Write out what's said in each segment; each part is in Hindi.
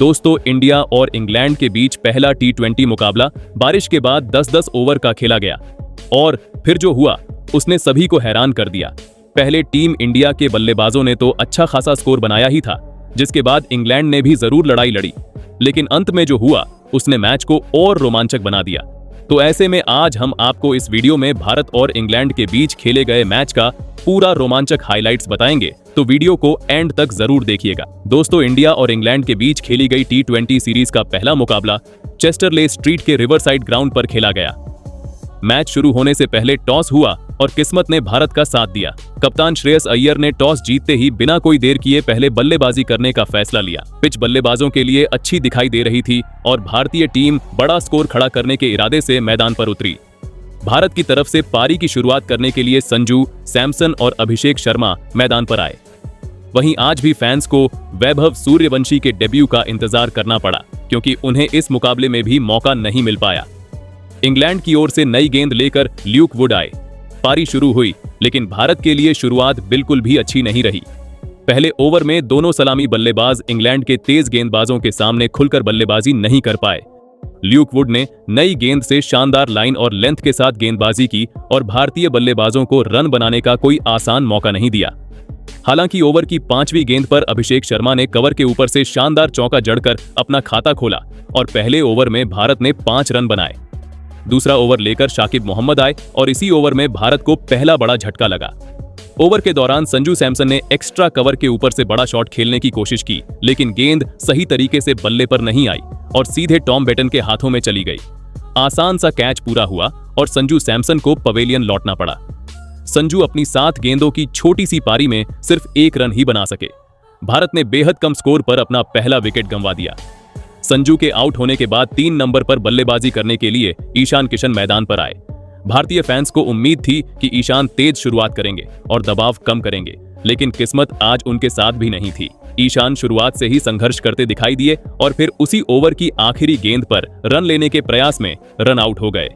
दोस्तों, इंडिया और इंग्लैंड के बीच पहला टी20 मुकाबला बारिश के बाद 10-10 ओवर का खेला गया और फिर जो हुआ उसने सभी को हैरान कर दिया। पहले टीम इंडिया के बल्लेबाजों ने तो अच्छा खासा स्कोर बनाया ही था, जिसके बाद इंग्लैंड ने भी जरूर लड़ाई लड़ी, लेकिन अंत में जो हुआ उसने मैच को और रोमांचक बना दिया। तो ऐसे में आज हम आपको इस वीडियो में भारत और इंग्लैंड के बीच खेले गए मैच का पूरा रोमांचक हाइलाइट्स बताएंगे, तो वीडियो को एंड तक जरूर देखिएगा। दोस्तों, इंडिया और इंग्लैंड के बीच खेली गई टी20 सीरीज का पहला मुकाबला चेस्टरले स्ट्रीट के रिवरसाइड ग्राउंड पर खेला गया। मैच शुरू होने से पहले टॉस हुआ और किस्मत ने भारत का साथ दिया। कप्तान श्रेयस अय्यर ने टॉस जीतते ही बिना कोई देर किए पहले बल्लेबाजी करने का फैसला लिया। पिच बल्लेबाजों के लिए अच्छी दिखाई दे रही थी और भारतीय टीम बड़ा स्कोर खड़ा करने के इरादे से मैदान पर उतरी। भारत की तरफ से पारी की शुरुआत करने के लिए संजू सैमसन और अभिषेक शर्मा मैदान पर आए। वहीं आज भी फैंस को वैभव सूर्यवंशी के डेब्यू का इंतजार करना पड़ा, क्योंकि उन्हें इस मुकाबले में भी मौका नहीं मिल पाया। इंग्लैंड की ओर से नई गेंद लेकर ल्यूक वुड आए। पारी शुरू हुई, लेकिन भारत के लिए शुरुआत बिल्कुल भी अच्छी नहीं रही। पहले ओवर में दोनों सलामी बल्लेबाज इंग्लैंड के तेज गेंदबाजों के सामने खुलकर बल्लेबाजी नहीं कर पाए। ल्यूक वुड ने नई गेंद से शानदार लाइन और लेंथ के साथ गेंदबाजी की और भारतीय बल्लेबाजों को रन बनाने का कोई आसान मौका नहीं दिया। हालांकि ओवर की 5वीं गेंद पर अभिषेक शर्मा ने कवर के ऊपर से शानदार चौका जड़कर अपना खाता खोला और पहले ओवर में भारत ने 5 रन बनाए। दूसरा ओवर लेकर शाकिब मोहम्मद आए और इसी ओवर में भारत को पहला बड़ा झटका लगा। ओवर के दौरान संजू सैमसन ने एक्स्ट्रा कवर के ऊपर से बड़ा शॉट खेलने की कोशिश की, लेकिन गेंद सही तरीके से बल्ले पर नहीं आई और सीधे टॉम बेटन के हाथों में चली गई। आसान सा कैच पूरा हुआ और संजू सैमसन को पवेलियन लौटना पड़ा। संजू अपनी 7 गेंदों की छोटी सी पारी में सिर्फ 1 रन ही बना सके। भारत ने बेहद कम स्कोर पर अपना पहला विकेट गंवा दिया। संजू के आउट होने के बाद 3 नंबर पर बल्लेबाजी करने के लिए ईशान किशन मैदान पर आए। भारतीय फैंस को उम्मीद थी कि ईशान तेज शुरुआत करेंगे और दबाव कम करेंगे, लेकिन किस्मत आज उनके साथ भी नहीं थी। ईशान शुरुआत से ही संघर्ष करते दिखाई दिए और फिर उसी ओवर की आखिरी गेंद पर रन लेने के प्रयास में रन आउट हो गए।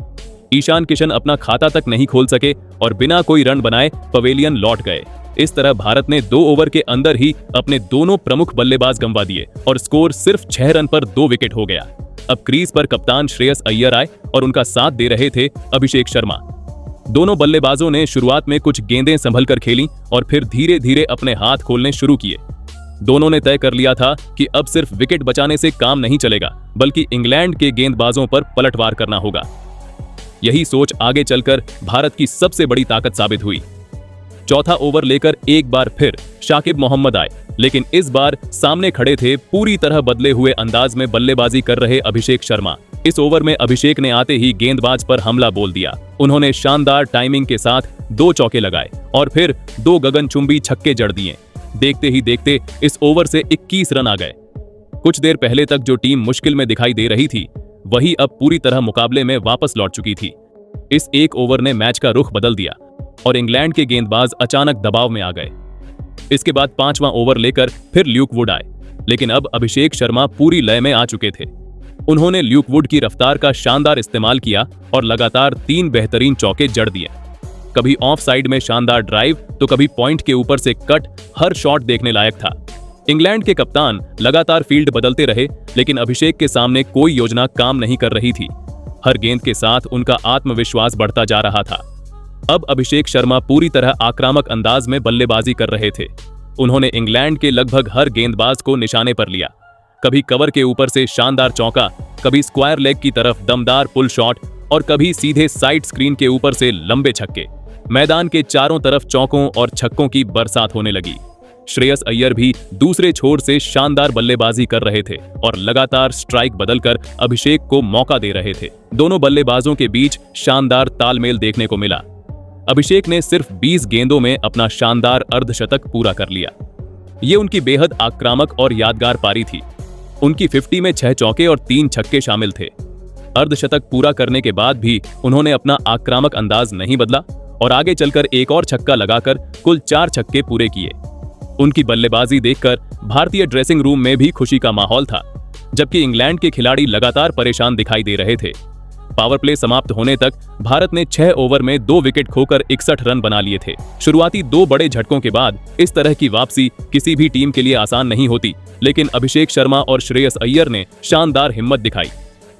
ईशान किशन अपना खाता तक नहीं खोल सके और बिना कोई रन बनाए पवेलियन लौट गए। इस तरह भारत ने 2 ओवर के अंदर ही अपने दोनों प्रमुख बल्लेबाज गंवा दिए और स्कोर सिर्फ 6 रन पर 2 विकेट हो गया। अब क्रीज पर कप्तान श्रेयस अय्यर आए और उनका साथ दे रहे थे अभिषेक शर्मा। दोनों बल्लेबाजों ने शुरुआत में कुछ गेंदें संभल कर खेली और फिर धीरे धीरे अपने हाथ खोलने शुरू किए। दोनों ने तय कर लिया था कि अब सिर्फ विकेट बचाने से काम नहीं चलेगा, बल्कि इंग्लैंड के गेंदबाजों पर पलटवार करना होगा। यही सोच आगे चलकर भारत की सबसे बड़ी ताकत साबित हुई। चौथा ओवर लेकर एक बार फिर शाकिब मोहम्मद आए, लेकिन इस बार सामने खड़े थे पूरी तरह बदले हुए अंदाज में बल्लेबाजी कर रहे अभिषेक शर्मा। इस ओवर में अभिषेक ने आते ही गेंदबाज पर हमला बोल दिया। उन्होंने शानदार टाइमिंग के साथ 2 चौके लगाए और फिर 2 गगनचुंबी छक्के जड़ दिए। देखते ही देखते इस ओवर से 21 रन आ गए। कुछ देर पहले तक जो टीम मुश्किल में दिखाई दे रही थी, वही अब पूरी तरह मुकाबले में वापस लौट चुकी थी। इस एक ओवर ने मैच का रुख बदल दिया और इंग्लैंड के गेंदबाज अचानक दबाव में आ गए। इसके बाद 5वां ओवर लेकर फिर ल्यूक वुड आए, लेकिन अब अभिषेक शर्मा पूरी लय में आ चुके थे। उन्होंने ल्यूक वुड की रफ्तार का शानदार इस्तेमाल किया और लगातार 3 बेहतरीन चौके जड़ दिए। कभी ऑफ साइड में शानदार ड्राइव तो कभी पॉइंट के ऊपर से कट, हर शॉट देखने लायक था। इंग्लैंड के कप्तान लगातार फील्ड बदलते रहे, लेकिन अभिषेक के सामने कोई योजना काम नहीं कर रही थी। हर गेंद के साथ उनका आत्मविश्वास बढ़ता जा रहा था। अब अभिषेक शर्मा पूरी तरह आक्रामक अंदाज में बल्लेबाजी कर रहे थे। उन्होंने इंग्लैंड के लगभग हर गेंदबाज को निशाने पर लिया। कभी कवर के ऊपर से शानदार चौका, कभी स्क्वायर लेग की तरफ दमदार पुल शॉट और कभी सीधे साइड स्क्रीन के ऊपर से लंबे छक्के। मैदान के चारों तरफ चौकों और छक्कों की बरसात होने लगी। श्रेयस अय्यर भी दूसरे छोर से शानदार बल्लेबाजी कर रहे थे और लगातार स्ट्राइक बदलकर अभिषेक को मौका दे रहे थे। दोनों बल्लेबाजों के बीच शानदार तालमेल देखने को मिला। अभिषेक ने सिर्फ 20 गेंदों में अपना शानदार अर्धशतक पूरा कर लिया। ये उनकी बेहद आक्रामक और यादगार पारी थी। उनकी 50 में 6 चौके और 3 छक्के शामिल थे। अर्धशतक पूरा करने के बाद भी उन्होंने अपना आक्रामक अंदाज नहीं बदला और आगे चलकर एक और छक्का लगाकर कुल 4 छक्के पूरे किए। उनकी बल्लेबाजी देखकर भारतीय ड्रेसिंग रूम में भी खुशी का माहौल था, जबकि इंग्लैंड के खिलाड़ी लगातार परेशान दिखाई दे रहे थे। पावर प्ले समाप्त होने तक भारत ने 6 ओवर में 2 विकेट खोकर 61 रन बना लिए थे। शुरुआती 2 बड़े झटकों के बाद इस तरह की वापसी किसी भी टीम के लिए आसान नहीं होती, लेकिन अभिषेक शर्मा और श्रेयस अय्यर ने शानदार हिम्मत दिखाई।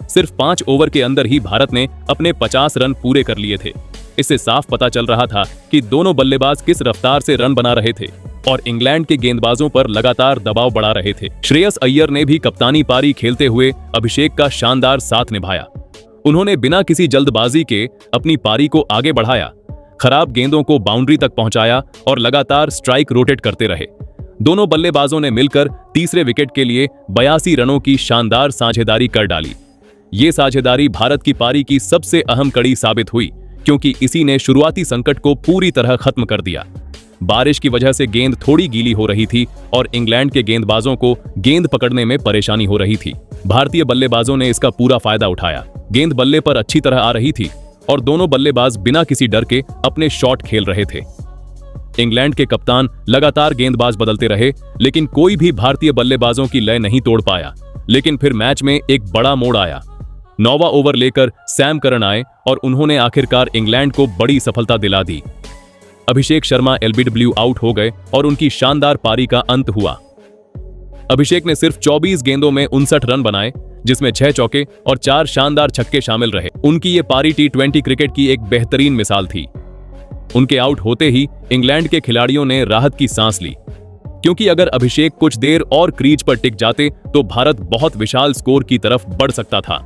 सिर्फ 5 ओवर के अंदर ही भारत ने अपने 50 रन पूरे कर लिए थे। इससे साफ पता चल रहा था कि दोनों बल्लेबाज किस रफ्तार से रन बना रहे थे और इंग्लैंड के गेंदबाजों पर लगातार दबाव बढ़ा रहे थे। श्रेयस अय्यर ने भी कप्तानी पारी खेलते हुए अभिषेक का शानदार साथ निभाया। उन्होंने बिना किसी जल्दबाजी के अपनी पारी को आगे बढ़ाया, खराब गेंदों को बाउंड्री तक पहुंचाया और लगातार स्ट्राइक रोटेट करते रहे। दोनों बल्लेबाजों ने मिलकर तीसरे विकेट के लिए 82 रनों की शानदार साझेदारी कर डाली। ये साझेदारी भारत की पारी की सबसे अहम कड़ी साबित हुई, क्योंकि इसी ने शुरुआती संकट को पूरी तरह खत्म कर दिया। बारिश की वजह से गेंद थोड़ी गीली हो रही थी और इंग्लैंड के गेंदबाजों को गेंद पकड़ने में परेशानी हो रही थी। भारतीय बल्लेबाजों ने इसका पूरा फायदा उठाया। गेंद बल्ले पर अच्छी तरह आ रही थी और दोनों बल्लेबाज बिना किसी डर के अपने शॉट खेल रहे थे। इंग्लैंड के कप्तान लगातार गेंदबाज बदलते रहे, लेकिन कोई भी भारतीय बल्लेबाजों की लय नहीं तोड़ पाया। लेकिन फिर मैच में एक बड़ा मोड़ आया। 9वां ओवर लेकर सैम करन आए और उन्होंने आखिरकार इंग्लैंड को बड़ी सफलता दिला दी। अभिषेक शर्मा एलबीडब्ल्यू आउट हो गए और उनकी शानदार पारी का अंत हुआ। अभिषेक ने सिर्फ 24 गेंदों में 59 रन बनाए, जिसमें 6 चौके और 4 शानदार छक्के शामिल रहे। उनकी ये पारी टी20 क्रिकेट की एक बेहतरीन मिसाल थी। उनके आउट होते ही इंग्लैंड के खिलाड़ियों ने राहत की सांस ली, क्योंकि अगर अभिषेक कुछ देर और क्रीज पर टिक जाते तो भारत बहुत विशाल स्कोर की तरफ बढ़ सकता था।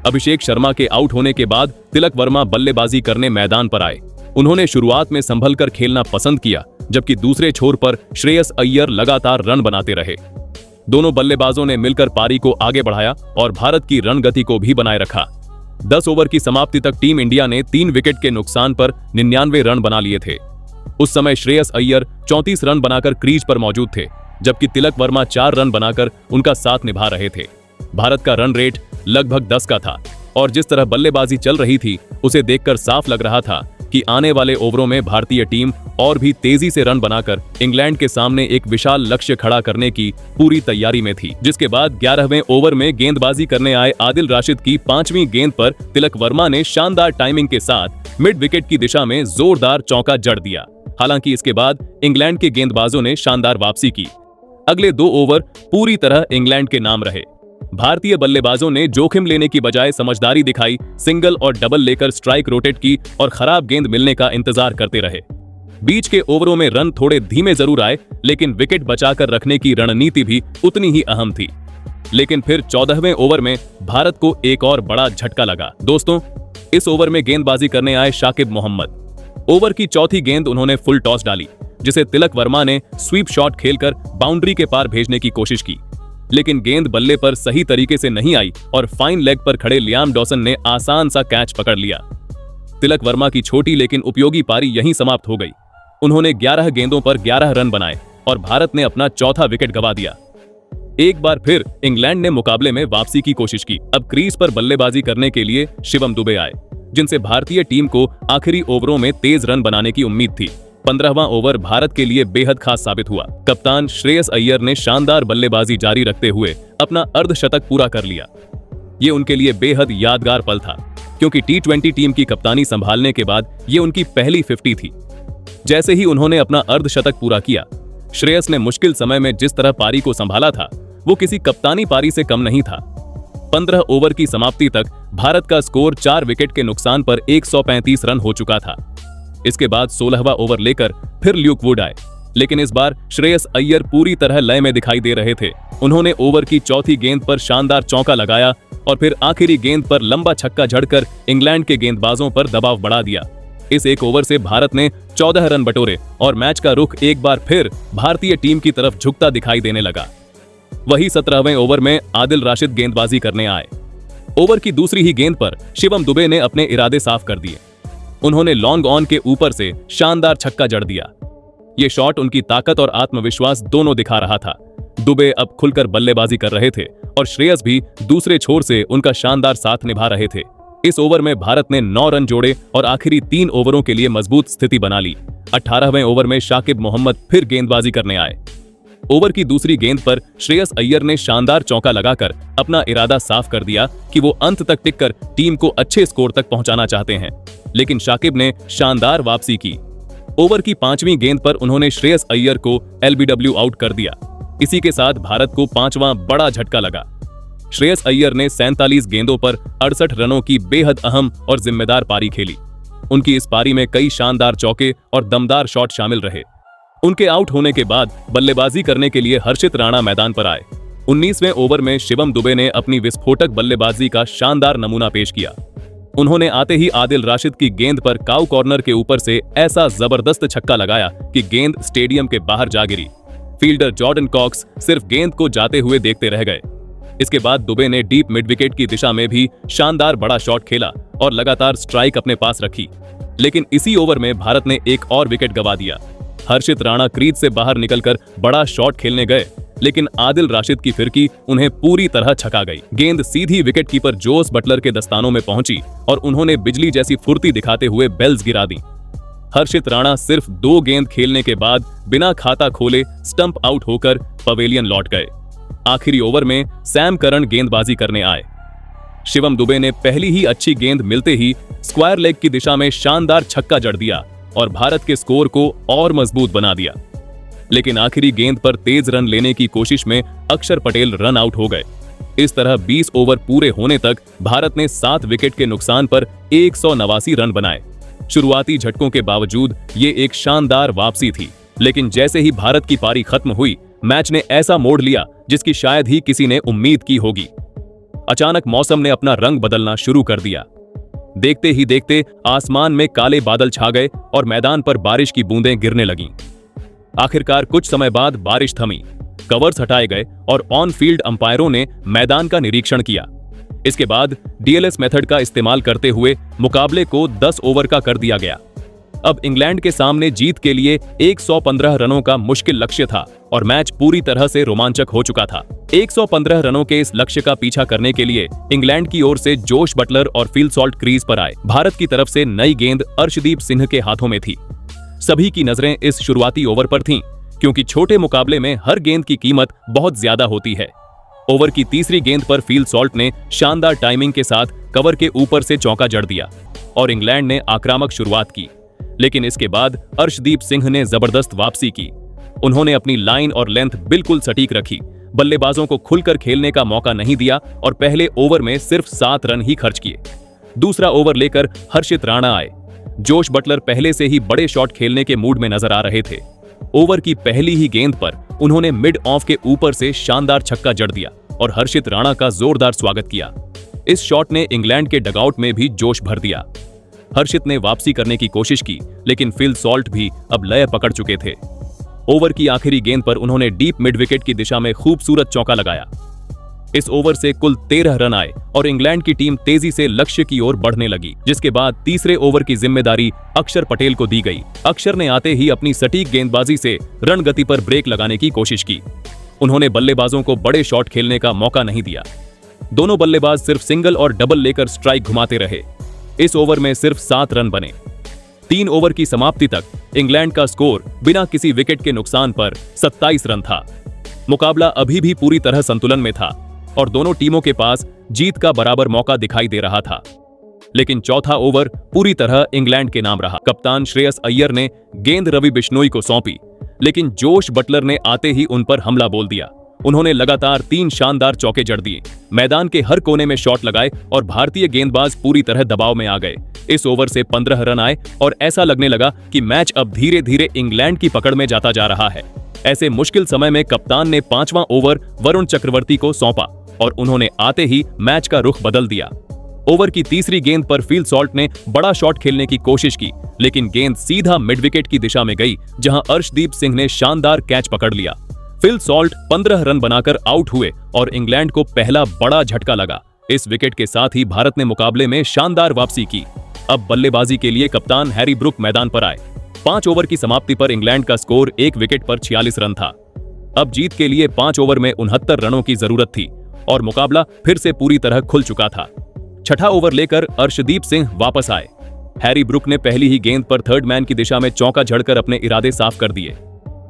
अभिषेक शर्मा के आउट होने के बाद तिलक वर्मा बल्लेबाजी करने मैदान पर आए। उन्होंने शुरुआत में संभलकर खेलना पसंद किया, जबकि दूसरे छोर पर श्रेयस अय्यर लगातार रन बनाते रहे। दोनों बल्लेबाजों ने मिलकर पारी को आगे बढ़ाया और भारत की रन गति को भी बनाए रखा। 10 ओवर की समाप्ति तक टीम इंडिया ने 3 विकेट के नुकसान पर 99 रन बना लिए थे। उस समय श्रेयस अय्यर 34 रन बनाकर क्रीज पर मौजूद थे, जबकि तिलक वर्मा 4 रन बनाकर उनका साथ निभा रहे थे। भारत का रन रेट लगभग 10 का था और जिस तरह बल्लेबाजी चल रही थी उसे देखकर साफ लग रहा था कि आने वाले ओवरों में भारतीय टीम और भी तेजी से रन बनाकर इंग्लैंड के सामने एक विशाल लक्ष्य खड़ा करने की पूरी तैयारी में थी। जिसके बाद 11वें ओवर में गेंदबाजी करने आए आदिल राशिद की 5वीं गेंद पर तिलक वर्मा ने शानदार टाइमिंग के साथ मिड विकेट की दिशा में जोरदार चौका जड़ दिया। हालांकि इसके बाद इंग्लैंड के गेंदबाजों ने शानदार वापसी की। अगले 2 ओवर पूरी तरह इंग्लैंड के नाम रहे। भारतीय बल्लेबाजों ने जोखिम लेने की बजाय समझदारी दिखाई, सिंगल और डबल लेकर स्ट्राइक रोटेट की और खराब गेंद मिलने का इंतजार करते रहे। बीच के ओवरों में रन थोड़े धीमे जरूर आए, लेकिन विकेट बचाकर रखने की रणनीति भी उतनी ही अहम थी। लेकिन फिर 14वें ओवर में भारत को एक और बड़ा झटका लगा। दोस्तों, इस ओवर में गेंदबाजी करने आए शाकिब मोहम्मद। ओवर की चौथी गेंद उन्होंने फुल टॉस डाली, जिसे तिलक वर्मा ने स्वीप शॉट खेलकर बाउंड्री के पार भेजने की कोशिश की, लेकिन गेंद बल्ले पर सही तरीके से नहीं आई और फाइन लेग पर खड़े लियाम डॉसन ने आसान सा कैच पकड़ लिया। तिलक वर्मा की छोटी लेकिन उपयोगी पारी यहीं समाप्त हो गई। उन्होंने 11 गेंदों पर 11 रन बनाए और भारत ने अपना चौथा विकेट गंवा दिया। एक बार फिर इंग्लैंड ने मुकाबले में वापसी की कोशिश की। अब क्रीज पर बल्लेबाजी करने के लिए शिवम दुबे आए, जिनसे भारतीय टीम को आखिरी ओवरों में तेज रन बनाने की उम्मीद थी। 15वां ओवर भारत के लिए बेहद खास साबित हुआ। कप्तान श्रेयस अय्यर ने शानदार बल्लेबाजी जारी रखते हुए अपना अर्धशतक पूरा कर लिया। ये उनके लिए बेहद यादगार पल था, क्योंकि टी20 टीम की कप्तानी संभालने के बाद ये उनकी पहली 50 थी। जैसे ही उन्होंने अपना अर्धशतक पूरा किया, श्रेयस ने मुश्किल समय में जिस तरह पारी को संभाला था वो किसी कप्तानी पारी से कम नहीं था। 15 ओवर की समाप्ति तक भारत का स्कोर 4 विकेट के नुकसान पर 135 रन हो चुका था। इसके बाद 16वां ओवर लेकर फिर ल्यूक वुड आए, लेकिन इस बार श्रेयस अय्यर पूरी तरह लय में दिखाई दे रहे थे। उन्होंने ओवर की चौथी गेंद पर शानदार चौका लगाया और फिर आखिरी गेंद पर लंबा छक्का जड़कर इंग्लैंड के गेंदबाजों पर दबाव बढ़ा दिया। इस एक ओवर से भारत ने 14 रन बटोरे और मैच का रुख एक बार फिर भारतीय टीम की तरफ झुकता दिखाई देने लगा। वही 17वें ओवर में आदिल राशिद गेंदबाजी करने आए। ओवर की दूसरी ही गेंद पर शिवम दुबे ने अपने इरादे साफ कर दिए। उन्होंने लॉन्ग ऑन के ऊपर से शानदार छक्का जड़ दिया। ये शॉट उनकी ताकत और आत्मविश्वास दोनों दिखा रहा था। दुबे अब खुलकर बल्लेबाजी कर रहे थे और श्रेयस भी दूसरे छोर से उनका शानदार साथ निभा रहे थे। इस ओवर में भारत ने 9 रन जोड़े और आखिरी 3 ओवरों के लिए मजबूत स्थिति बना ली। 18वें ओवर में शाकिब मोहम्मद फिर गेंदबाजी करने आए। ओवर की दूसरी गेंद पर श्रेयस अय्यर ने शानदार चौका लगाकर अपना इरादा साफ कर दिया कि वो अंत तक टिककर टीम को अच्छे स्कोर तक पहुंचाना चाहते हैं, लेकिन शाकिब ने शानदार वापसी की। ओवर की 5वीं गेंद पर उन्होंने श्रेयस अय्यर को एलबीडब्ल्यू आउट कर दिया। इसी के साथ भारत को 5वां बड़ा झटका लगा। श्रेयस अय्यर ने 47 गेंदों पर 68 रनों की बेहद अहम और जिम्मेदार पारी खेली। उनकी इस पारी में कई शानदार चौके और दमदार शॉट शामिल रहे। उनके आउट होने के बाद बल्लेबाजी करने के लिए हर्षित राणा मैदान पर आए। 19वें ओवर में शिवम दुबे ने अपनी विस्फोटक बल्लेबाजी का शानदार नमूना पेश किया। उन्होंने आते ही आदिल राशिद की गेंद पर काउ कॉर्नर के ऊपर से ऐसा जबरदस्त छक्का लगाया कि गेंद स्टेडियम के बाहर जा गिरी। फील्डर जॉर्डन कॉक्स सिर्फ गेंद को जाते हुए देखते रह गए। इसके बाद दुबे ने डीप मिड विकेट की दिशा में भी शानदार बड़ा शॉट खेला और लगातार स्ट्राइक अपने पास रखी, लेकिन इसी ओवर में भारत ने एक और विकेट गंवा दिया। हर्षित राणा क्रीज से बाहर निकलकर बड़ा शॉट खेलने गए, लेकिन आदिल राशिद की फिरकी उन्हें पूरी तरह छका गई। गेंद सीधी विकेटकीपर जोस बटलर के दस्तानों में पहुंची और उन्होंने बिजली जैसी फुर्ती दिखाते हुए बेल्स गिरा दी। हर्षित राणा सिर्फ 2 गेंद खेलने के बाद बिना खाता खोले स्टंप आउट होकर पवेलियन लौट गए। आखिरी ओवर में सैम करन गेंदबाजी करने आए। शिवम दुबे ने पहली ही अच्छी गेंद मिलते ही स्क्वायर लेग की दिशा में शानदार छक्का जड़ दिया और भारत के स्कोर को और मजबूत बना दिया। लेकिन आखिरी गेंद पर तेज रन लेने की कोशिश में अक्षर पटेल रन आउट हो गए। इस तरह 20 ओवर पूरे होने तक भारत ने 7 विकेट के नुकसान पर 189 रन बनाए। शुरुआती झटकों के बावजूद ये एक शानदार वापसी थी, लेकिन जैसे ही भारत की पारी खत्म हुई, मैच ने ऐसा मोड़ लिया जिसकी शायद ही किसी ने उम्मीद की होगी। अचानक मौसम ने अपना रंग बदलना शुरू कर दिया। देखते ही देखते आसमान में काले बादल छा गए और मैदान पर बारिश की बूंदें गिरने लगीं। आखिरकार कुछ समय बाद बारिश थमी, कवर्स हटाए गए और ऑन फील्ड अंपायरों ने मैदान का निरीक्षण किया। इसके बाद डीएलएस मेथड का इस्तेमाल करते हुए मुकाबले को 10 ओवर का कर दिया गया। अब इंग्लैंड के सामने जीत के लिए 115 रनों का मुश्किल लक्ष्य था और मैच पूरी तरह से रोमांचक हो चुका था। 115 रनों के इस लक्ष्य का पीछा करने के लिए इंग्लैंड की ओर से जोश बटलर और फिल सॉल्ट क्रीज पर आए। भारत की तरफ से नई गेंद अर्शदीप सिंह के हाथों में थी। सभी की नजरें इस शुरुआती ओवर पर थीं, क्योंकि छोटे मुकाबले में हर गेंद की कीमत बहुत ज्यादा होती है। ओवर की तीसरी गेंद पर फिल सॉल्ट ने शानदार टाइमिंग के साथ कवर के ऊपर से चौका जड़ दिया और इंग्लैंड ने आक्रामक शुरुआत की। लेकिन इसके बाद अर्शदीप सिंह ने जबरदस्त वापसी की। उन्होंने अपनी लाइन और लेंथ बिल्कुल सटीक रखी, बल्लेबाजों को खुलकर खेलने का मौका नहीं दिया और पहले ओवर में सिर्फ 7 रन ही खर्च किए। दूसरा ओवर लेकर हर्षित राणा आए। जोश बटलर पहले से ही बड़े शॉट खेलने के मूड में नजर आ रहे थे। ओवर की पहली ही गेंद पर उन्होंने मिड ऑफ के ऊपर से शानदार छक्का जड़ दिया और हर्षित राणा का जोरदार स्वागत किया। इस शॉट ने इंग्लैंड के डगआउट में भी जोश भर दिया। हर्षित ने वापसी करने की कोशिश की, लेकिन फिल सॉल्ट भी अब लय पकड़ चुके थे। ओवर की आखिरी गेंद पर उन्होंने डीप मिड विकेट की दिशा में खूबसूरत चौका लगाया। इस ओवर से कुल 13 रन आए और इंग्लैंड की टीम तेजी से लक्ष्य की ओर बढ़ने लगी, जिसके बाद तीसरे ओवर की जिम्मेदारी अक्षर पटेल को दी गई। अक्षर ने आते ही अपनी सटीक गेंदबाजी से रन गति पर ब्रेक लगाने की कोशिश की। उन्होंने बल्लेबाजों को बड़े शॉट खेलने का मौका नहीं दिया। दोनों बल्लेबाज सिर्फ सिंगल और डबल लेकर स्ट्राइक घुमाते रहे। इस ओवर में सिर्फ 7 रन बने। 3 ओवर की समाप्ति तक इंग्लैंड का स्कोर बिना किसी विकेट के नुकसान पर 27 रन था। मुकाबला अभी भी पूरी तरह संतुलन में था और दोनों टीमों के पास जीत का बराबर मौका दिखाई दे रहा था। लेकिन चौथा ओवर पूरी तरह इंग्लैंड के नाम रहा। कप्तान श्रेयस अय्यर ने गेंद रवि बिश्नोई को सौंपी, लेकिन जोश बटलर ने आते ही उन पर हमला बोल दिया। उन्होंने लगातार 3 शानदार चौके जड़ दिए, मैदान के हर कोने में शॉट लगाए और भारतीय गेंदबाज पूरी तरह दबाव में आ गए। इस ओवर से 15 रन आए और ऐसा लगने लगा कि मैच अब धीरे धीरे इंग्लैंड की पकड़ में जाता जा रहा है। ऐसे मुश्किल समय में कप्तान ने 5वां ओवर वरुण चक्रवर्ती को सौंपा और उन्होंने आते ही मैच का रुख बदल दिया। ओवर की तीसरी गेंद पर फिल सॉल्ट ने बड़ा शॉट खेलने की कोशिश की, लेकिन गेंद सीधा मिड विकेट की दिशा में गई, जहां अर्शदीप सिंह ने शानदार कैच पकड़ लिया। फिल सॉल्ट 15 रन बनाकर आउट हुए और इंग्लैंड को पहला बड़ा झटका लगा। इस विकेट के साथ ही भारत ने मुकाबले में शानदार वापसी की। अब बल्लेबाजी के लिए कप्तान हैरी ब्रुक मैदान पर आए। 5 ओवर की समाप्ति पर इंग्लैंड का स्कोर 1 विकेट पर 46 रन था। अब जीत के लिए 5 ओवर में 69 रनों की जरूरत थी और मुकाबला फिर से पूरी तरह खुल चुका था। छठा ओवर लेकर अर्शदीप सिंह वापस आए। हैरी ब्रुक ने पहली ही गेंद पर थर्ड मैन की दिशा में चौका जड़कर अपने इरादे साफ कर दिए।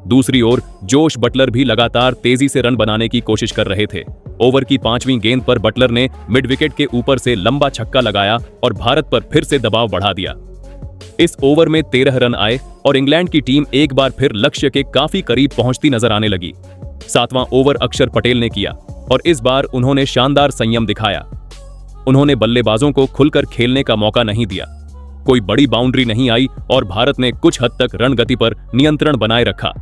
दूसरी ओर जोश बटलर भी लगातार तेजी से रन बनाने की कोशिश कर रहे थे। ओवर की 5वीं गेंद पर बटलर ने मिड विकेट के ऊपर से लंबा छक्का लगाया और भारत पर फिर से दबाव बढ़ा दिया। इस ओवर में 13 रन आए और इंग्लैंड की टीम एक बार फिर लक्ष्य के काफी करीब पहुंचती नजर आने लगी। 7वां ओवर अक्षर पटेल ने किया और इस बार उन्होंने शानदार संयम दिखाया। उन्होंने बल्लेबाजों को खुलकर खेलने का मौका नहीं दिया। कोई बड़ी बाउंड्री नहीं आई और भारत ने कुछ हद तक रन गति पर नियंत्रण बनाए रखा।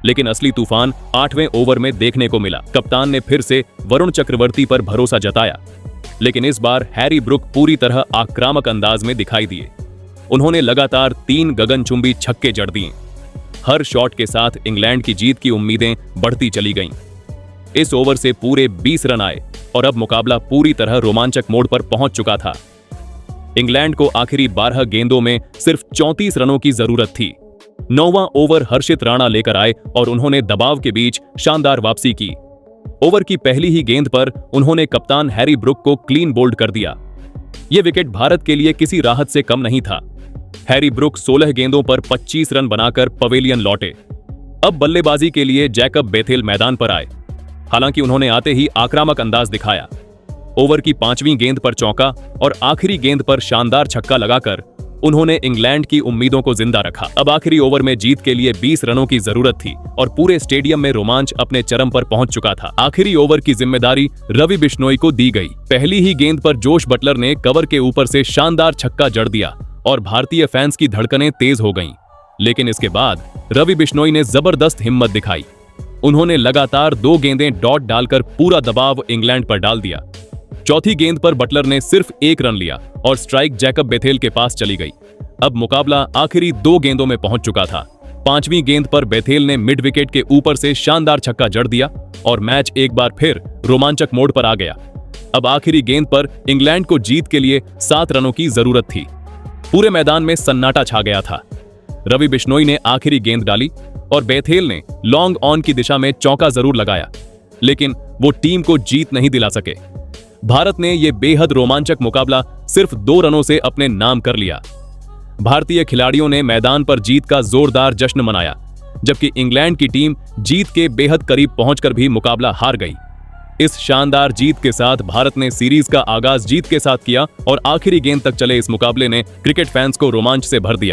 लेकिन असली तूफान 8वें ओवर में देखने को मिला। कप्तान ने फिर से वरुण चक्रवर्ती पर भरोसा जताया, लेकिन इस बार हैरी ब्रुक पूरी तरह आक्रामक अंदाज में दिखाई दिए। उन्होंने लगातार 3 गगनचुंबी छक्के जड़ दिए। हर शॉट के साथ इंग्लैंड की जीत की उम्मीदें बढ़ती चली गईं। इस ओवर से पूरे 20 रन आए और अब मुकाबला पूरी तरह रोमांचक मोड़ पर पहुंच चुका था। इंग्लैंड को आखिरी 12 गेंदों में सिर्फ 34 रनों की जरूरत थी। 9वां ओवर हर्षित राणा लेकर आए और उन्होंने दबाव के बीच शानदार वापसी की। ओवर की पहली ही गेंद पर उन्होंने कप्तान हैरी ब्रुक को क्लीन बोल्ड कर दिया। यह विकेट भारत के लिए किसी राहत से कम नहीं था। हैरी ब्रुक 16 गेंदों पर 25 रन बनाकर पवेलियन लौटे। अब बल्लेबाजी के लिए जैकब बेथेल मैदान पर आए। हालांकि उन्होंने आते ही आक्रामक अंदाज दिखाया। ओवर की 5वीं गेंद पर चौका और आखिरी गेंद पर शानदार छक्का लगाकर उन्होंने इंग्लैंड की उम्मीदों को जिंदा रखा। अब आखिरी ओवर में जीत के लिए 20 रनों की जरूरत थी और पूरे स्टेडियम में रोमांच अपने चरम पर पहुंच चुका था। आखिरी ओवर की जिम्मेदारी रवि बिश्नोई को दी गई। पहली ही गेंद पर जोश बटलर ने कवर के ऊपर से शानदार छक्का जड़ दिया और भारतीय फैंस की धड़कनें तेज हो गईं। लेकिन इसके बाद रवि बिश्नोई ने जबरदस्त हिम्मत दिखाई। उन्होंने लगातार 2 गेंदें डॉट डालकर पूरा दबाव इंग्लैंड पर डाल दिया। चौथी गेंद पर बटलर ने सिर्फ 1 रन लिया और स्ट्राइक जैकब बेथेल के पास चली गई। अब मुकाबला आखिरी 2 गेंदों में पहुंच चुका था। 5वीं गेंद पर बेथेल ने मिड विकेट के ऊपर से शानदार छक्का जड़ दिया और मैच एक बार फिर रोमांचक मोड पर आ गया। अब आखिरी गेंद पर इंग्लैंड को जीत के लिए 7 रनों की जरूरत थी। पूरे मैदान में सन्नाटा छा गया था। रवि बिश्नोई ने आखिरी गेंद डाली और बेथेल ने लॉन्ग ऑन की दिशा में चौका जरूर लगाया, लेकिन वो टीम को जीत नहीं दिला सके। भारत ने यह बेहद रोमांचक मुकाबला सिर्फ 2 रनों से अपने नाम कर लिया। भारतीय खिलाड़ियों ने मैदान पर जीत का जोरदार जश्न मनाया, जबकि इंग्लैंड की टीम जीत के बेहद करीब पहुंचकर भी मुकाबला हार गई। इस शानदार जीत के साथ भारत ने सीरीज का आगाज जीत के साथ किया और आखिरी गेंद तक चले इस मुकाबले ने क्रिकेट फैंस को रोमांच से भर दिया।